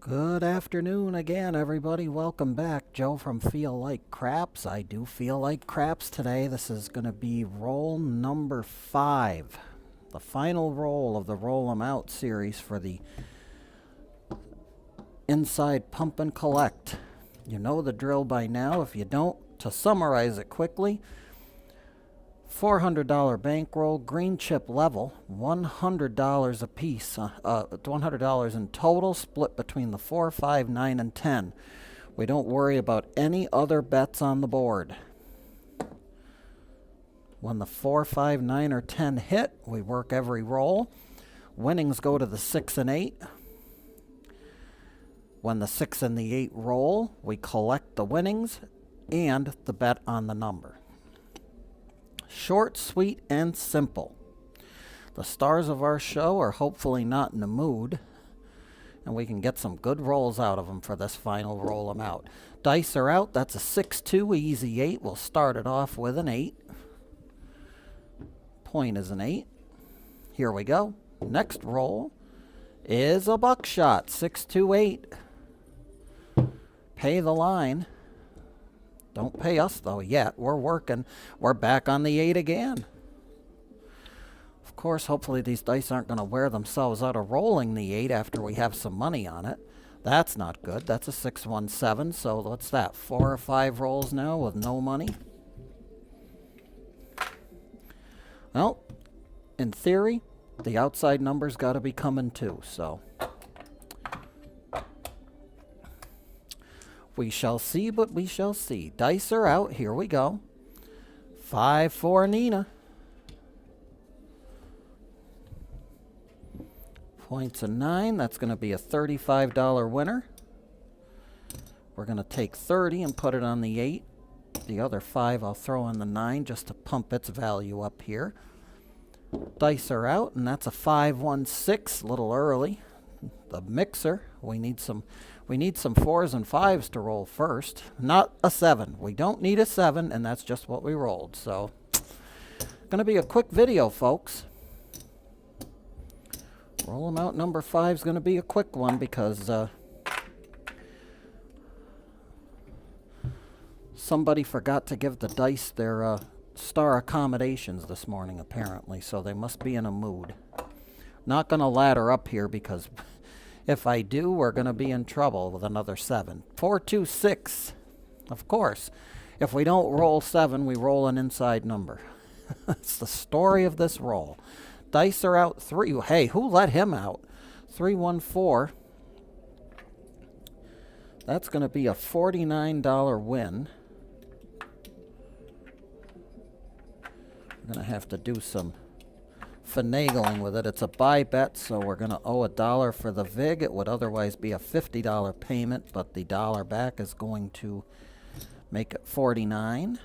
Good afternoon again, everybody. Welcome back. Joe from Feel Like Craps. I do feel like craps today. This is going to be roll number 5, the final roll of the Roll 'em Out series for the Inside Pump and Collect. You know the drill by now. If you don't, to summarize it quickly, $400 bankroll, green chip level, $100 a piece, $100 in total, split between the 4, 5, 9, and 10. We don't worry about any other bets on the board. When the 4, 5, 9, or 10 hit, we work every roll. Winnings go to the 6 and 8. When the 6 and the 8 roll, we collect the winnings and the bet on the number. Short, sweet, and simple. The stars of our show are hopefully not in the mood, and we can get some good rolls out of them for this final roll 'em out. Dice are out. That's a 6-2, easy 8. We'll start it off with an 8. Point is an 8. Here we go. Next roll is a buckshot, 6-2-8. Pay the line. Don't pay us, though, yet. We're working. We're back on the 8 again. Of course, hopefully these dice aren't going to wear themselves out of rolling the 8 after we have some money on it. That's not good. That's a 6-1-7. So what's that? 4 or 5 rolls now with no money? Well, in theory, the outside number's got to be coming too, so we shall see, but we shall see. Dice are out. Here we go. 5 for Nina. Points a 9. That's going to be a $35 winner. We're going to take 30 and put it on the 8. The other 5 I'll throw on the 9 just to pump its value up here. Dice are out, and that's a 5-1-6. A little early. The mixer. We need some 4s and 5s to roll first. Not a 7. We don't need a 7, and that's just what we rolled. So, gonna be a quick video, folks. Roll 'em out number 5 is gonna be a quick one because somebody forgot to give the dice their star accommodations this morning, apparently. So they must be in a mood. Not gonna ladder up here because if I do, we're going to be in trouble with another 7. 4-2-6. Of course. If we don't roll 7, we roll an inside number. That's the story of this roll. Dice are out 3. Hey, who let him out? 3-1-4. That's going to be a $49 win. We're going to have to do some finagling with it. It's a buy bet, so we're going to owe $1 for the VIG. It would otherwise be a $50 payment, but the dollar back is going to make it 49.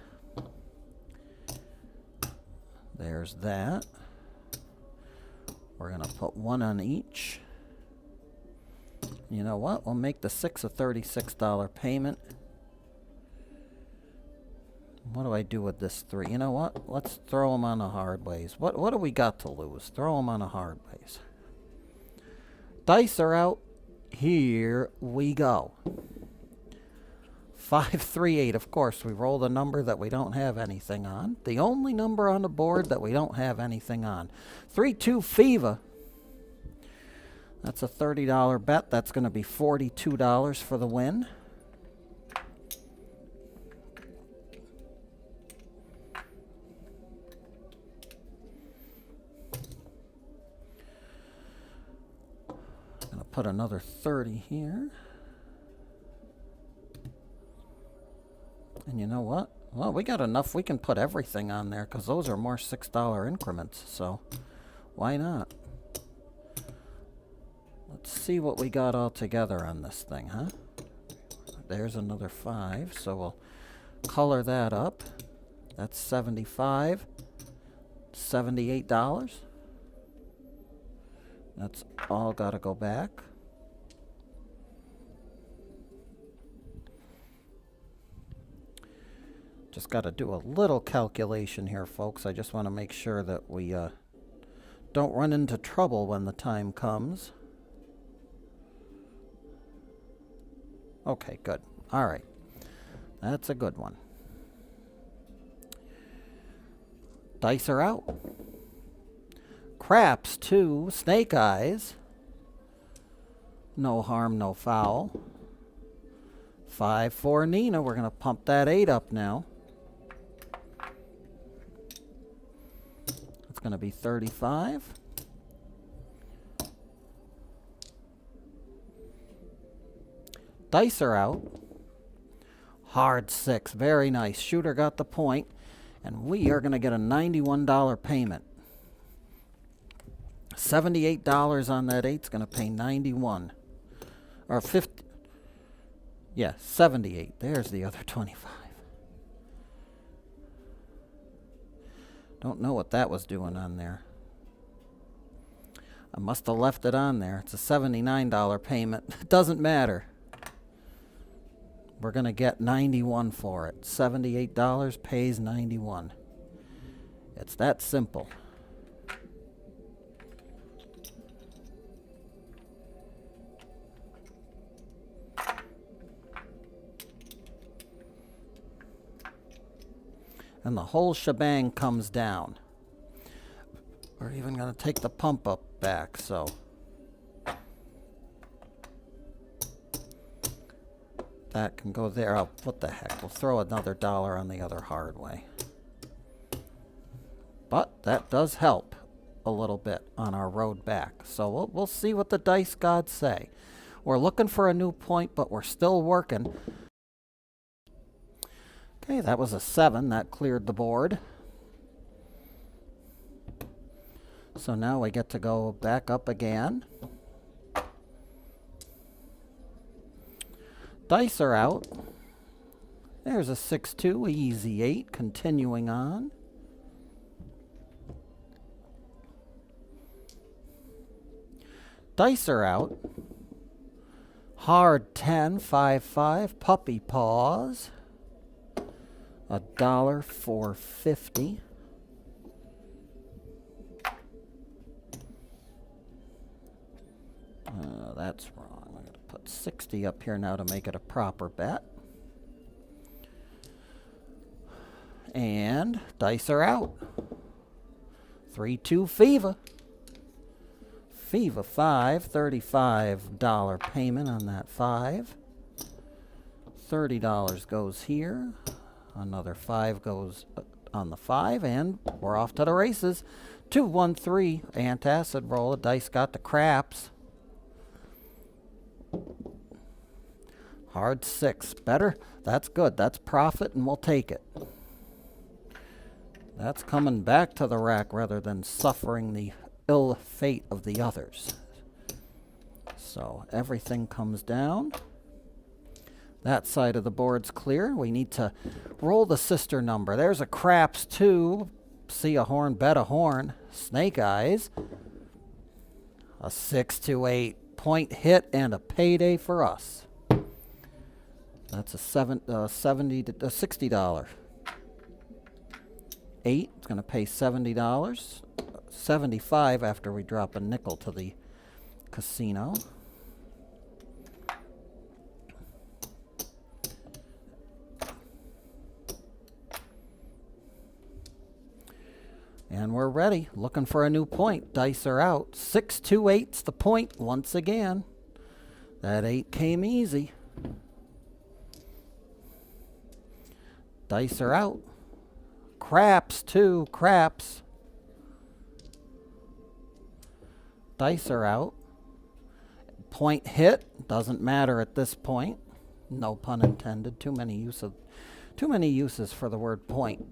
There's that. We're going to put 1 on each. You know what? We'll make the 6 a $36 payment. What do I do with this 3? You know what? Let's throw them on the hard ways. What do we got to lose? Throw them on the hard ways. Dice are out. Here we go. 5-3-8. Of course, we roll the number that we don't have anything on. The only number on the board that we don't have anything on. 3-2 Fever. That's a $30 bet. That's going to be $42 for the win. Put another 30 here. And you know what? Well, we got enough. We can put everything on there because those are more $6 increments. So why not? Let's see what we got all together on this thing, huh? There's another 5. So we'll color that up. That's $75. $78. That's all got to go back. Just got to do a little calculation here, folks. I just want to make sure that we don't run into trouble when the time comes. Okay, good. All right. That's a good one. Dice are out. Craps 2, snake eyes. No harm, no foul. 5 for Nina. We're going to pump that 8 up now. It's going to be 35. Dice are out. Hard 6. Very nice. Shooter got the point. And we are going to get a $91 payment. $78 on that 8 is going to pay 91. Or 50. Yeah, 78. There's the other 25. Don't know what that was doing on there. I must have left it on there. It's a $79 payment. It doesn't matter. We're going to get 91 for it. $78 pays 91. It's that simple. And the whole shebang comes down. We're even going to take the pump up back, so. That can go there. Oh, what the heck. We'll throw another $1 on the other hard way. But that does help a little bit on our road back. So we'll see what the dice gods say. We're looking for a new point, but we're still working. Okay, that was a 7. That cleared the board. So now we get to go back up again. Dice are out. There's a 6-2, easy 8, continuing on. Dice are out. Hard 10, 5-5, puppy paws. $1 for 50. That's wrong. I'm going to put 60 up here now to make it a proper bet. And dice are out. 3-2 Fever. Fever 5, $35 payment on that 5. $30 goes here. Another 5 goes on the 5, and we're off to the races. 2-1-3 antacid roll. The dice got the craps. Hard 6. Better. That's good. That's profit, and we'll take it. That's coming back to the rack rather than suffering the ill fate of the others. So everything comes down. That side of the board's clear. We need to roll the sister number. There's a craps 2. See a horn, bet a horn. Snake eyes. A 6-8 point hit and a payday for us. That's a $60. 8. It's going to pay $70. 75 after we drop a nickel to the casino. And we're ready, looking for a new point. Dice are out. 6-2-8's the point once again. That 8 came easy. Dice are out. Craps 2, craps. Dice are out. Point hit, doesn't matter at this point. No pun intended. Too many uses for the word point.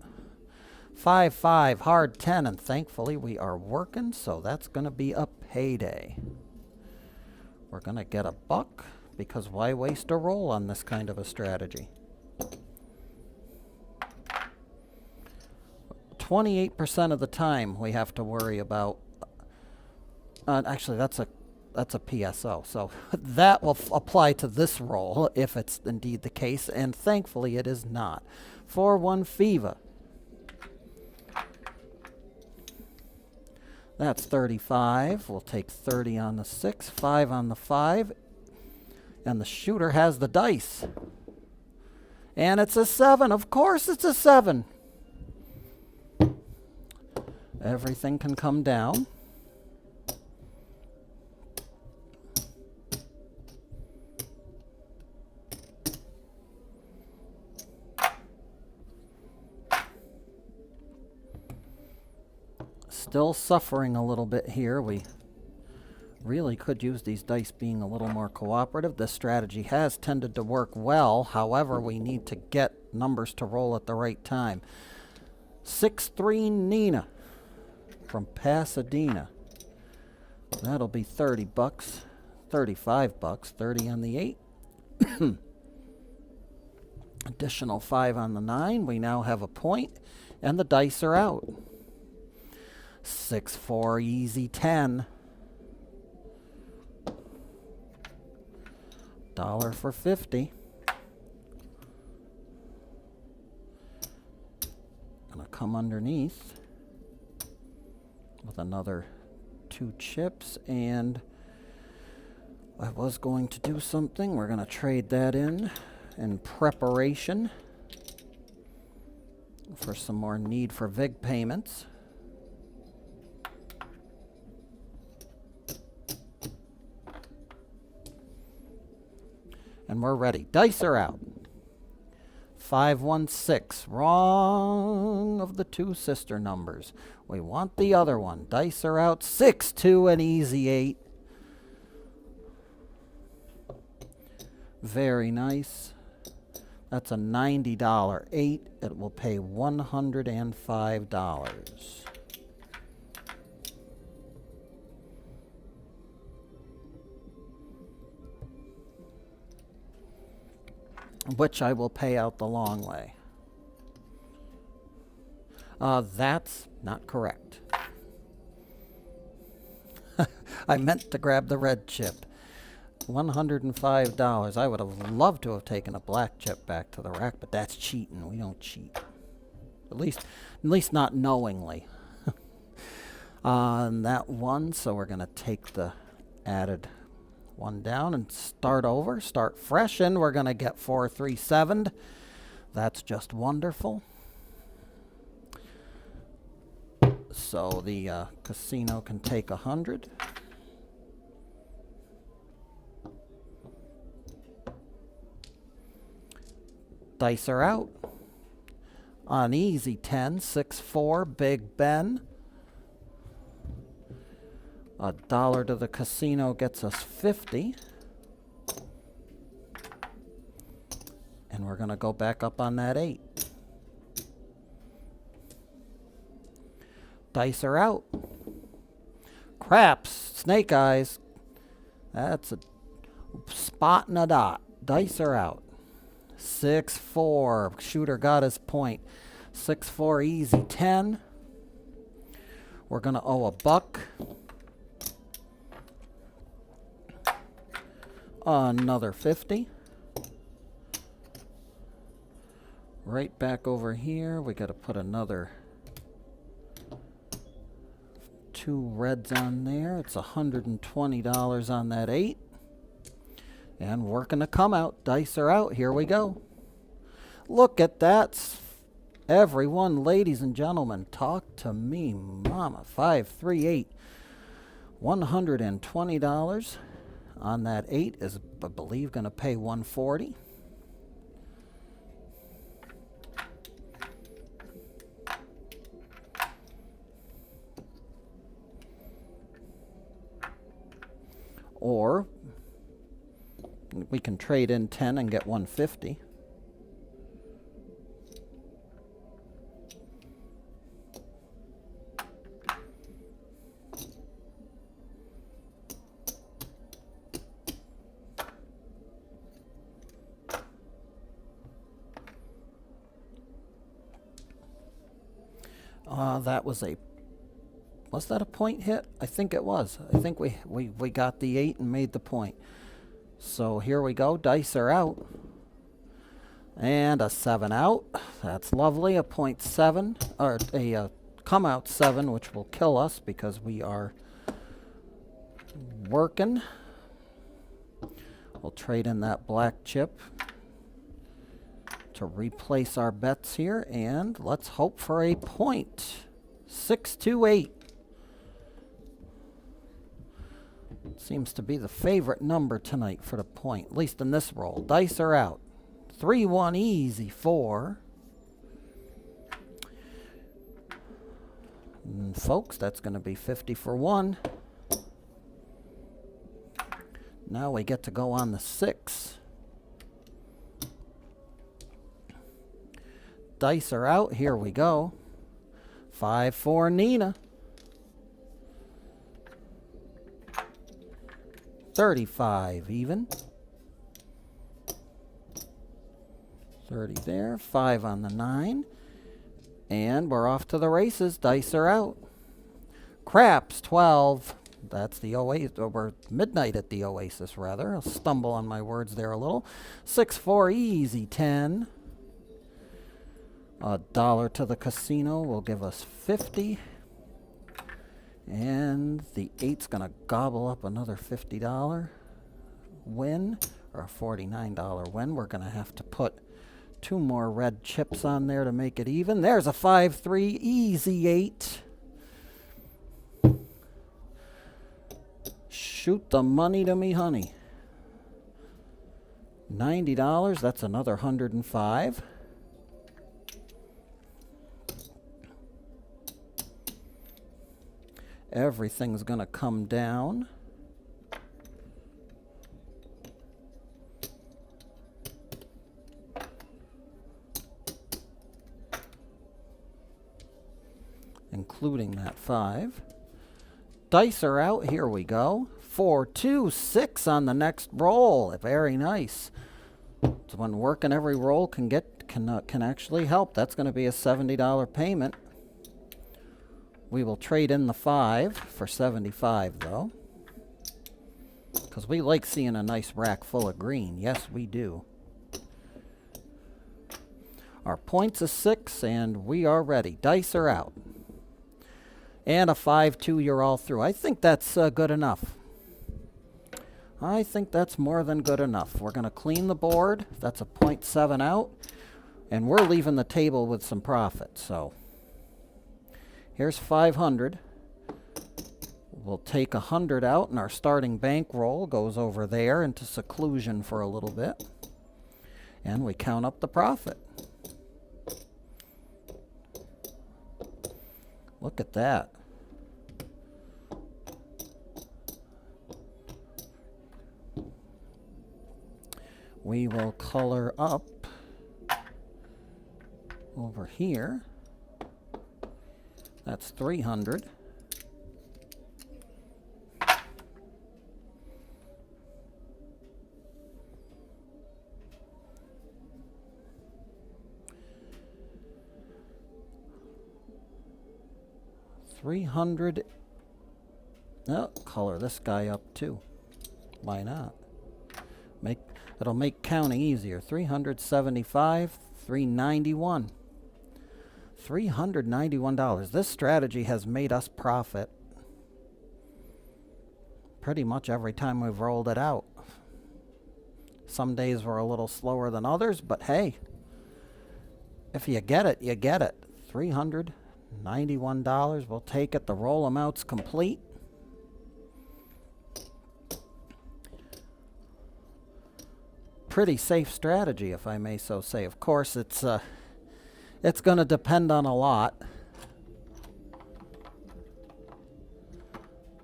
5-5, hard 10, and thankfully we are working, so that's going to be a payday. We're going to get a buck, because why waste a roll on this kind of a strategy? 28% of the time we have to worry about, actually that's a PSO, so that will apply to this roll if it's indeed the case, and thankfully it is not. 4-1 Fever. That's 35. We'll take 30 on the 6, 5 on the 5. And the shooter has the dice. And it's a 7. Of course it's a 7. Everything can come down. Still suffering a little bit here. We really could use these dice being a little more cooperative. This strategy has tended to work well. However, we need to get numbers to roll at the right time. 6-3 Nina from Pasadena. That'll be 30 bucks. 35 bucks. 30 on the 8. Additional 5 on the 9. We now have a point, and the dice are out. 6-4 easy 10. $1 for 50. Gonna come underneath with another 2 chips, and I was going to do something. We're gonna trade that in preparation for some more need for VIG payments. And we're ready. Dice are out. 5-1-6. Wrong of the 2 sister numbers. We want the other one. Dice are out. 6-2 and easy 8. Very nice. That's a $90 8. It will pay $105. Which I will pay out the long way. That's not correct. I meant to grab the red chip. $105. I would have loved to have taken a black chip back to the rack, but that's cheating. We don't cheat. At least not knowingly. On that one, so we're going to take the added one down and start over, start fresh, and we're going to get 4-3-7'd. That's just wonderful. So the casino can take 100. Dice are out. On easy 10, 6-4, Big Ben. $1 to the casino gets us 50. And we're going to go back up on that 8. Dice are out. Craps. Snake eyes. That's a spot and a dot. Dice are out. 6-4. Shooter got his point. 6-4 easy 10. We're going to owe $1. Another 50. Right back over here, we got to put another 2 reds on there. It's $120 on that 8. And working to come out. Dice are out. Here we go. Look at that. Everyone, ladies and gentlemen, talk to me, mama. 5-3-8. $120. On that 8 is, I believe, going to pay $140. Or we can trade in 10 and get $150. That was that a point hit? I think it was. I think we got the 8 and made the point. So here we go. Dice are out. And a 7 out. That's lovely. A 0.7, or a come out 7, which will kill us because we are working. We'll trade in that black chip to replace our bets here, and let's hope for a point. 628. Seems to be the favorite number tonight for the point, at least in this roll. Dice are out. 3-1 easy 4. And folks, that's going to be 50 for 1. Now we get to go on the 6. Dice are out. Here we go. 5 for Nina. 35 even. 30 there. 5 on the 9. And we're off to the races. Dice are out. Craps 12. That's the Oasis. Or midnight at the Oasis, rather. I'll stumble on my words there a little. 6-4 easy 10. $1 to the casino will give us 50. And the 8's going to gobble up another $50 win, or a $49 win. We're going to have to put 2 more red chips on there to make it even. There's a 5-3 easy 8. Shoot the money to me, honey. $90, that's another 105. Everything's going to come down. Including that 5. Dice are out. Here we go. 4, 2, 6 on the next roll. Very nice. So when working every roll can actually help. That's going to be a $70 payment. We will trade in the 5 for 75 though, because we like seeing a nice rack full of green. Yes, we do. Our points is 6, and we are ready. Dice are out. And a 5-2, you're all through. I think that's good enough. I think that's more than good enough. We're going to clean the board. That's a 0.7 out. And we're leaving the table with some profit. So here's 500. We'll take 100 out, and our starting bankroll goes over there into seclusion for a little bit. And we count up the profit. Look at that. We will color up over here. That's 300. Oh, color this guy up too. Why not? It'll make counting easier. 375, 391. $391. This strategy has made us profit pretty much every time we've rolled it out. Some days were a little slower than others, but hey, if you get it, you get it. $391. We'll take it. The roll amount's complete. Pretty safe strategy, if I may so say. Of course, it's going to depend on a lot.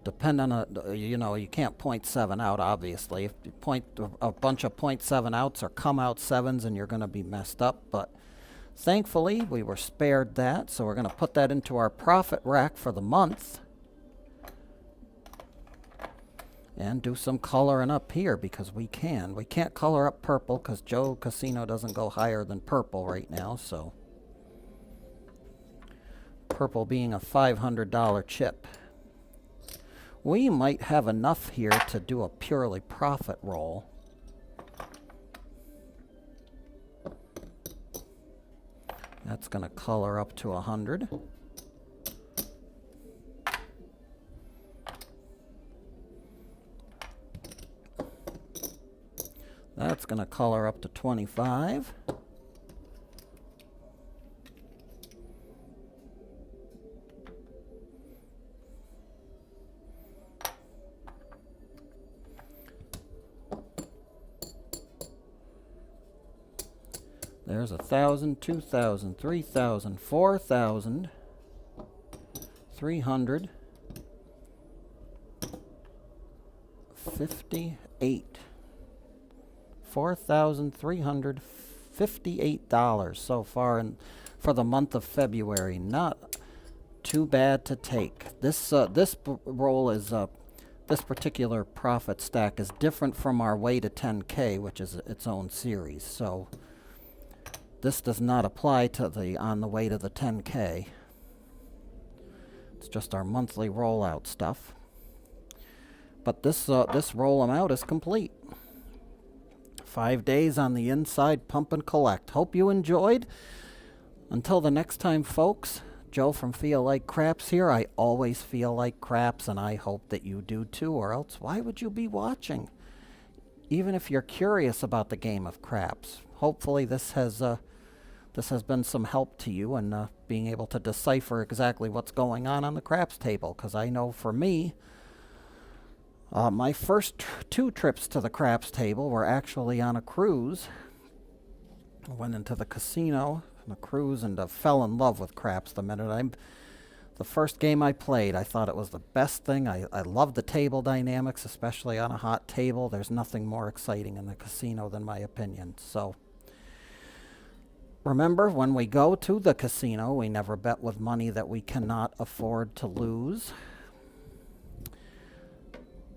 Depend on you can't 0.7 out, obviously. If you point a bunch of 0.7 outs or come out 7s, and you're going to be messed up. But thankfully, we were spared that, so we're going to put that into our profit rack for the month. And do some coloring up here, because we can. We can't color up purple because Joe Casino doesn't go higher than purple right now, so. Purple being a $500 chip. We might have enough here to do a purely profit roll. That's going to color up to 100. That's going to color up to 25. There's 1,000, 2,000, 3,000, 4,000, 358. $4,358 so far for the month of February. Not too bad to take. This roll is this particular profit stack is different from our way to 10K, which is its own series. So this does not apply to the on the way to the 10K. It's just our monthly rollout stuff. But this roll amount is complete. 5 days on the inside pump and collect. Hope you enjoyed. Until the next time, folks, Joe from Feel Like Craps here. I always feel like craps, and I hope that you do too, or else why would you be watching? Even if you're curious about the game of craps. Hopefully this has been some help to you in being able to decipher exactly what's going on the craps table, because I know for me, my first 2 trips to the craps table were actually on a cruise. I went into the casino on a cruise and fell in love with craps the first game I played. I thought it was the best thing. I love the table dynamics, especially on a hot table. There's nothing more exciting in the casino than my opinion. So remember, when we go to the casino, we never bet with money that we cannot afford to lose.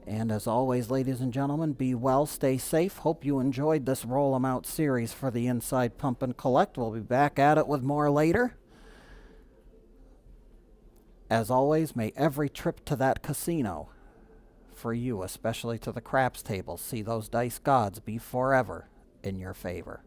And as always, ladies and gentlemen, be well, stay safe. Hope you enjoyed this Roll 'em Out series for the Inside Pump and Collect. We'll be back at it with more later. As always, may every trip to that casino, for you, especially to the craps table, see those dice gods be forever in your favor.